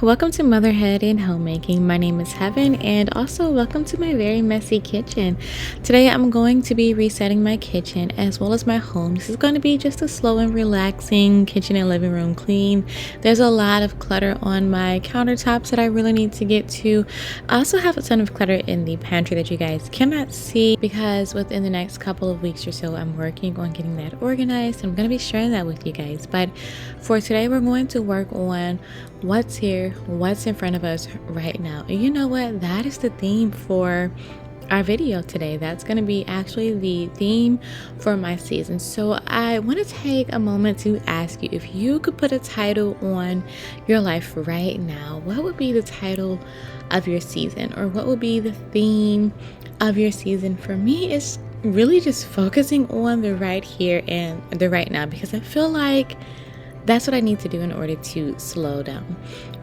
Welcome to Motherhood and Homemaking. My name is Heaven, and also welcome to my very messy kitchen. Today, I'm going to be resetting my kitchen as well as my home. This is going to be just a slow and relaxing kitchen and living room clean. There's a lot of clutter on my countertops that I really need to get to. I also have a ton of clutter in the pantry that you guys cannot see because within the next couple of weeks or so, I'm working on getting that organized. I'm going to be sharing that with you guys. But for today, we're going to work on what's here, what's in front of us right now. And you know what? That is the theme for our video today. That's going to be actually the theme for my season. So I want to take a moment to ask you, if you could put a title on your life right now, what would be the title of your season, or what would be the theme of your season? For me, it's really just focusing on the right here and the right now, because I feel like that's what I need to do in order to slow down.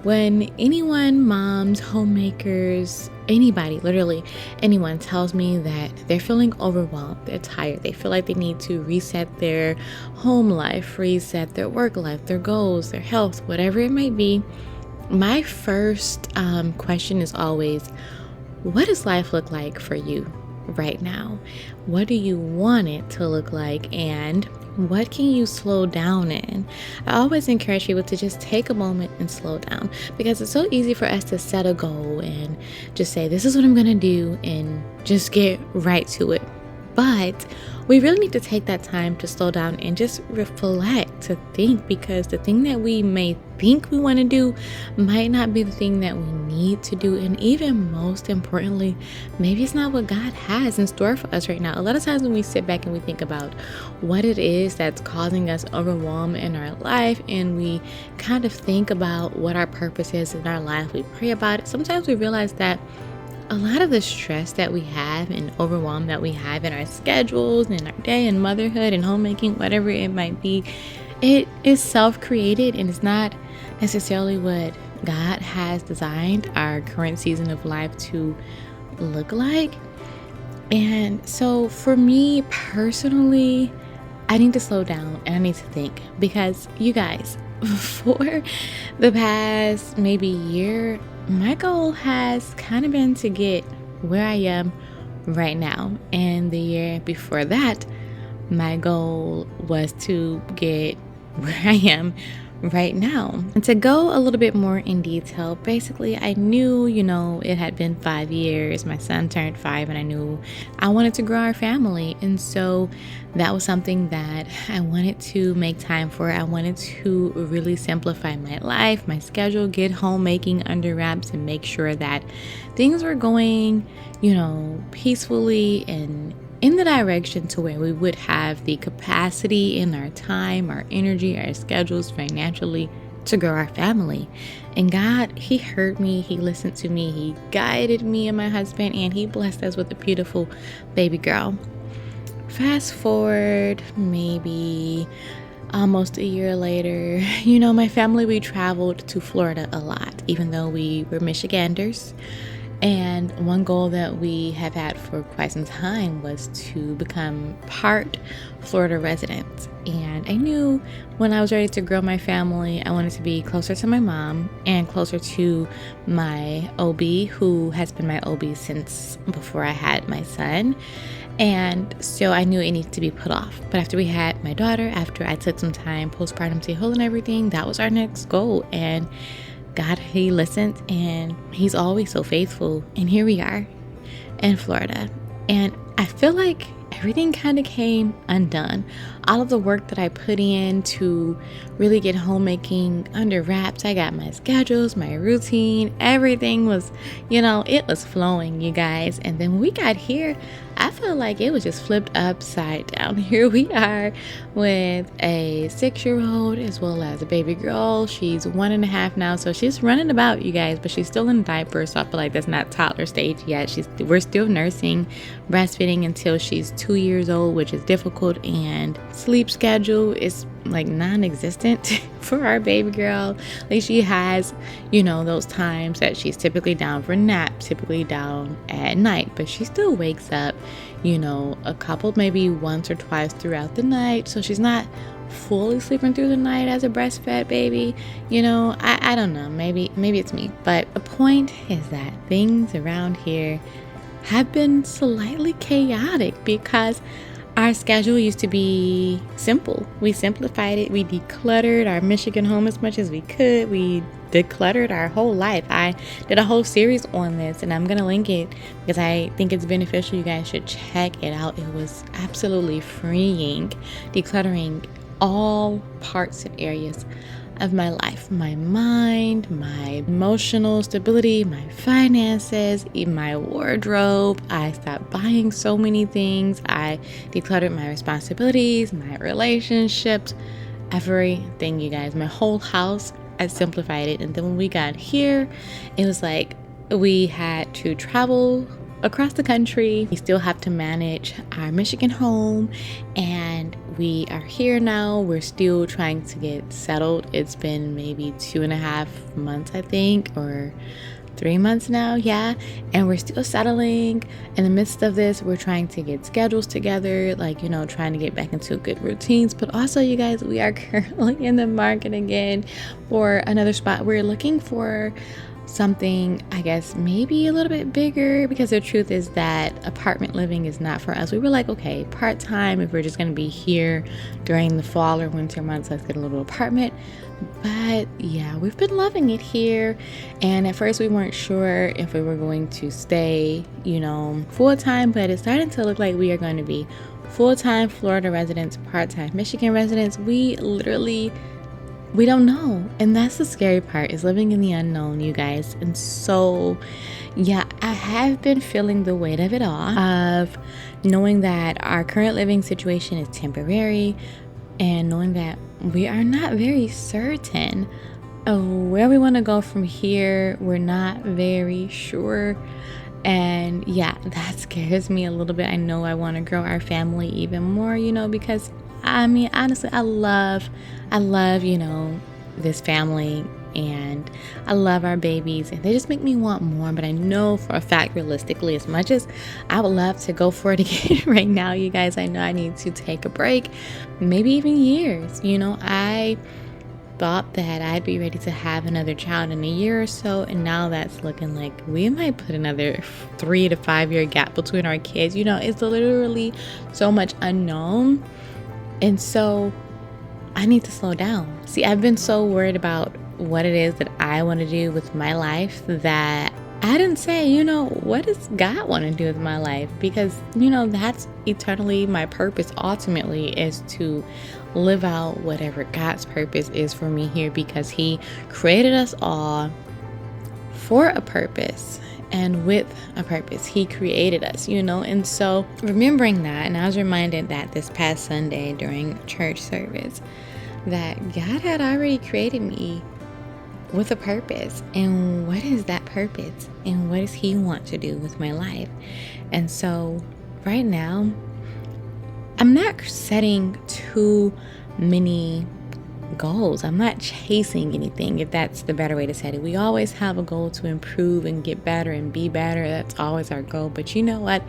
When anyone, moms, homemakers, anybody, literally anyone, tells me that they're feeling overwhelmed, they're tired, they feel like they need to reset their home life, reset their work life, their goals, their health, whatever it may be, my first question is always, what does life look like for you right now? What do you want it to look like? And what can you slow down in? I always encourage people to just take a moment and slow down, because it's so easy for us to set a goal and just say, this is what I'm going to do, and just get right to it. But we really need to take that time to slow down and just reflect, to think, because the thing that we may think we want to do might not be the thing that we need to do. And even most importantly, maybe it's not what God has in store for us right now. A lot of times when we sit back and we think about what it is that's causing us overwhelm in our life, and we kind of think about what our purpose is in our life, we pray about it, sometimes we realize that a lot of the stress that we have and overwhelm that we have in our schedules, in our day, and motherhood and homemaking, whatever it might be, it is self-created, and it's not necessarily what God has designed our current season of life to look like. And so for me personally, I need to slow down and I need to think, because you guys, for the past maybe year, my goal has kind of been to get where I am right now. And the year before that, my goal was to get where I am right now. And to go a little bit more in detail, basically, I knew, it had been 5 years. My son turned 5, and I knew I wanted to grow our family. And so that was something that I wanted to make time for. I wanted to really simplify my life, my schedule, get homemaking under wraps, and make sure that things were going, peacefully and in the direction to where we would have the capacity in our time, our energy, our schedules financially to grow our family. And God, He heard me, He listened to me, He guided me and my husband, and He blessed us with a beautiful baby girl. Fast forward maybe almost a year later, my family, we traveled to Florida a lot, even though we were Michiganders. And one goal that we have had for quite some time was to become part Florida residents. And I knew when I was ready to grow my family, I wanted to be closer to my mom and closer to my OB, who has been my OB since before I had my son. And so I knew it needed to be put off. But after we had my daughter, after I took some time postpartum to heal and everything, that was our next goal. And God, He listened, and He's always so faithful. And here we are in Florida. And I feel like everything kind of came undone. All of the work that I put in to really get homemaking under wraps, I got my schedules, my routine, everything was, it was flowing, you guys. And then when we got here, I feel like it was just flipped upside down. Here we are with a 6-year-old as well as a baby girl. She's 1.5 now, so she's running about, you guys, but she's still in a diaper, so I feel like that's not toddler stage yet. We're still nursing, breastfeeding until she's 2 years old, which is difficult, and sleep schedule is like non-existent for our baby girl. Like, she has, those times that she's typically down for naps, typically down at night, but she still wakes up, a couple, maybe once or twice throughout the night. So she's not fully sleeping through the night as a breastfed baby. I don't know. Maybe it's me. But the point is that things around here have been slightly chaotic because our schedule used to be simple. We simplified it. We decluttered our Michigan home as much as we could. We decluttered our whole life. I did a whole series on this, and I'm going to link it because I think it's beneficial. You guys should check it out. It was absolutely freeing, decluttering all parts and areas of my life, my mind, my emotional stability, my finances, even my wardrobe. I stopped buying so many things. I decluttered my responsibilities, my relationships, everything, you guys. My whole house, I simplified it. And then when we got here, it was like we had to travel across the country. We still have to manage our Michigan home, and we are here now. We're still trying to get settled. It's been maybe 2.5 months, I think, or 3 months now. Yeah. And we're still settling. In the midst of this, we're trying to get schedules together, trying to get back into good routines. But also, you guys, we are currently in the market again for another spot. We're looking for something, I guess, maybe a little bit bigger, because the truth is that apartment living is not for us. We were like, okay, part-time, if we're just going to be here during the fall or winter months, let's get a little apartment. But yeah, we've been loving it here. And at first we weren't sure if we were going to stay, full-time, but it's starting to look like we are going to be full-time Florida residents, part-time Michigan residents. We don't know. And that's the scary part, is living in the unknown, you guys. And so, yeah, I have been feeling the weight of it all, of knowing that our current living situation is temporary, and knowing that we are not very certain of where we want to go from here. We're not very sure. And yeah, that scares me a little bit. I know I want to grow our family even more, because honestly, I love, this family, and I love our babies, and they just make me want more. But I know for a fact, realistically, as much as I would love to go for it again right now, you guys, I know I need to take a break, maybe even years. I thought that I'd be ready to have another child in a year or so, and now that's looking like we might put another 3 to 5 year gap between our kids. It's literally so much unknown. And so I need to slow down. See, I've been so worried about what it is that I want to do with my life that I didn't say, what does God want to do with my life? Because, that's eternally my purpose. Ultimately is to live out whatever God's purpose is for me here, because He created us all for a purpose. And with a purpose, He created us, and so remembering that, and I was reminded that this past Sunday during church service, that God had already created me with a purpose. And what is that purpose? And what does He want to do with my life? And so right now, I'm not setting too many goals. I'm not chasing anything, if that's the better way to say it. We always have a goal to improve and get better and be better. That's always our goal. But you know what?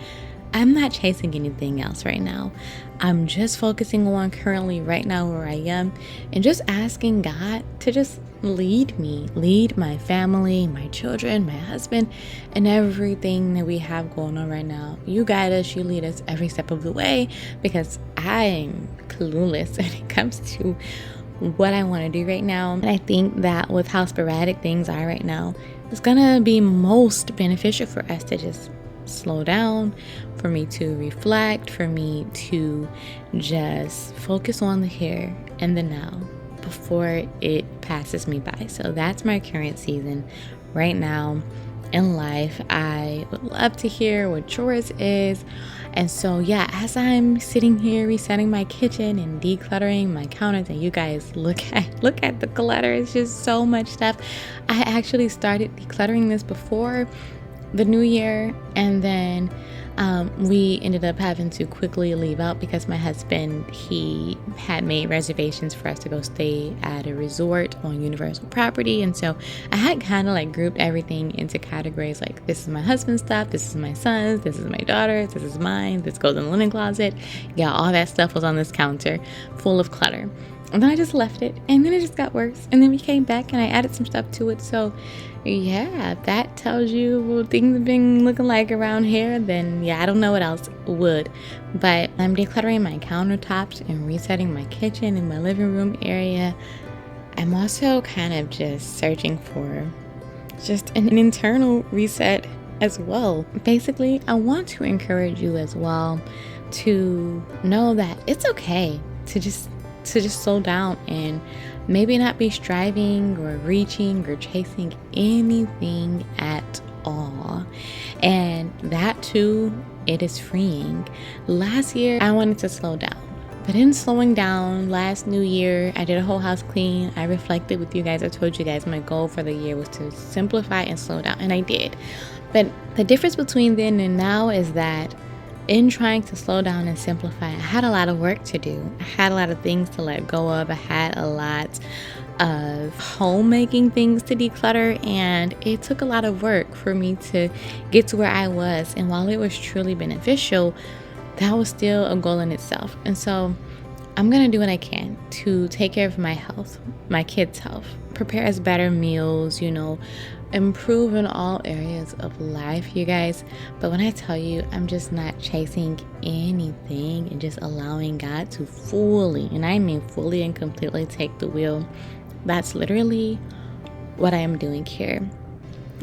I'm not chasing anything else right now. I'm just focusing on currently right now where I am, and just asking God to just lead me, lead my family, my children, my husband, and everything that we have going on right now. You guide us, you lead us every step of the way, because I'm clueless when it comes to what I want to do right now. And I think that with how sporadic things are right now, it's gonna be most beneficial for us to just slow down, for me to reflect, for me to just focus on the here and the now before it passes me by. So that's my current season right now in life. I would love to hear what yours is. And so, yeah, as I'm sitting here resetting my kitchen and decluttering my counters, and you guys look at the clutter, it's just so much stuff. I actually started decluttering this before the new year, and then we ended up having to quickly leave out because my husband, he had made reservations for us to go stay at a resort on Universal property. And so I had kind of like grouped everything into categories like, this is my husband's stuff, this is my son's, this is my daughter's, this is mine, this goes in the linen closet. Yeah, all that stuff was on this counter full of clutter. And then I just left it, and then it just got worse. And then we came back and I added some stuff to it. So yeah, that tells you what things have been looking like around here. Then yeah, I don't know what else would. But I'm decluttering my countertops and resetting my kitchen and my living room area. I'm also kind of just searching for just an internal reset as well. Basically, I want to encourage you as well to know that it's okay to just slow down and maybe not be striving or reaching or chasing anything at all. And that too, it is freeing. Last year, I wanted to slow down. But in slowing down, last New Year, I did a whole house clean. I reflected with you guys. I told you guys my goal for the year was to simplify and slow down. And I did. But the difference between then and now is that in trying to slow down and simplify, I had a lot of work to do. I had a lot of things to let go of. I had a lot of homemaking things to declutter, and it took a lot of work for me to get to where I was. And while it was truly beneficial, that was still a goal in itself. And so I'm going to do what I can to take care of my health, my kids' health, prepare us better meals, improve in all areas of life, you guys. But when I tell you, I'm just not chasing anything and just allowing God to fully, and I mean fully and completely, take the wheel. That's literally what I am doing here.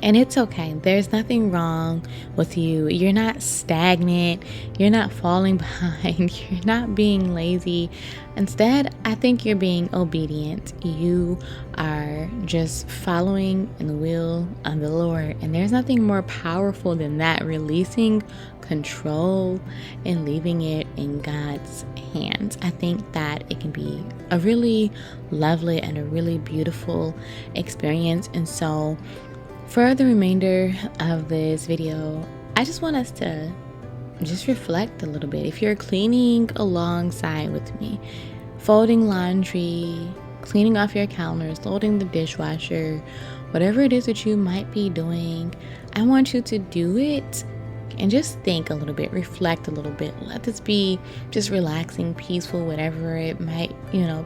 And it's okay. There's nothing wrong with you. You're not stagnant. You're not falling behind. You're not being lazy. Instead, I think you're being obedient. You are just following in the will of the Lord. And there's nothing more powerful than that, releasing control and leaving it in God's hands. I think that it can be a really lovely and a really beautiful experience. And so for the remainder of this video, I just want us to just reflect a little bit. If you're cleaning alongside with me, folding laundry, cleaning off your counters, loading the dishwasher, whatever it is that you might be doing, I want you to do it and just think a little bit, reflect a little bit. Let this be just relaxing, peaceful, whatever it might,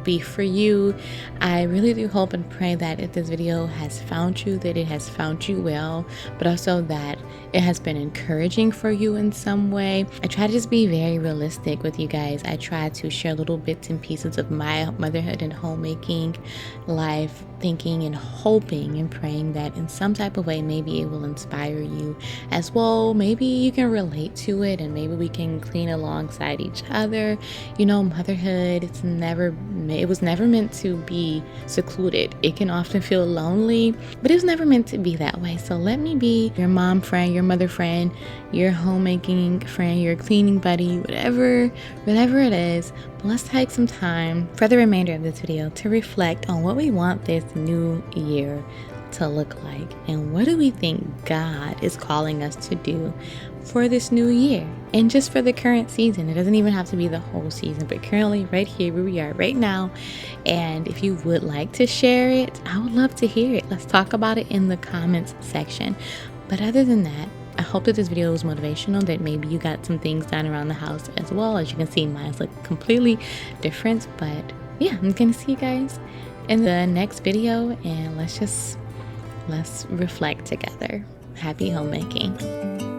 be for you. I really do hope and pray that if this video has found you, that it has found you well, but also that it has been encouraging for you in some way. I try to just be very realistic with you guys. I try to share little bits and pieces of my motherhood and homemaking life, thinking and hoping and praying that in some type of way, maybe it will inspire you as well. Maybe you can relate to it, and maybe we can clean alongside each other. Motherhood, it was never meant to be secluded. It can often feel lonely, but it was never meant to be that way. So let me be your mom friend, your mother friend, your homemaking friend, your cleaning buddy, whatever it is. But let's take some time for the remainder of this video to reflect on what we want this new year to look like, and what do we think God is calling us to do for this new year, and just for the current season. It doesn't even have to be the whole season, but currently right here where we are right now. And if you would like to share it, I would love to hear it. Let's talk about it in the comments section. But other than that, I hope that this video was motivational, that maybe you got some things done around the house as well. As you can see, mine's look completely different. But yeah, I'm gonna see you guys in the next video, and let's reflect together. Happy homemaking.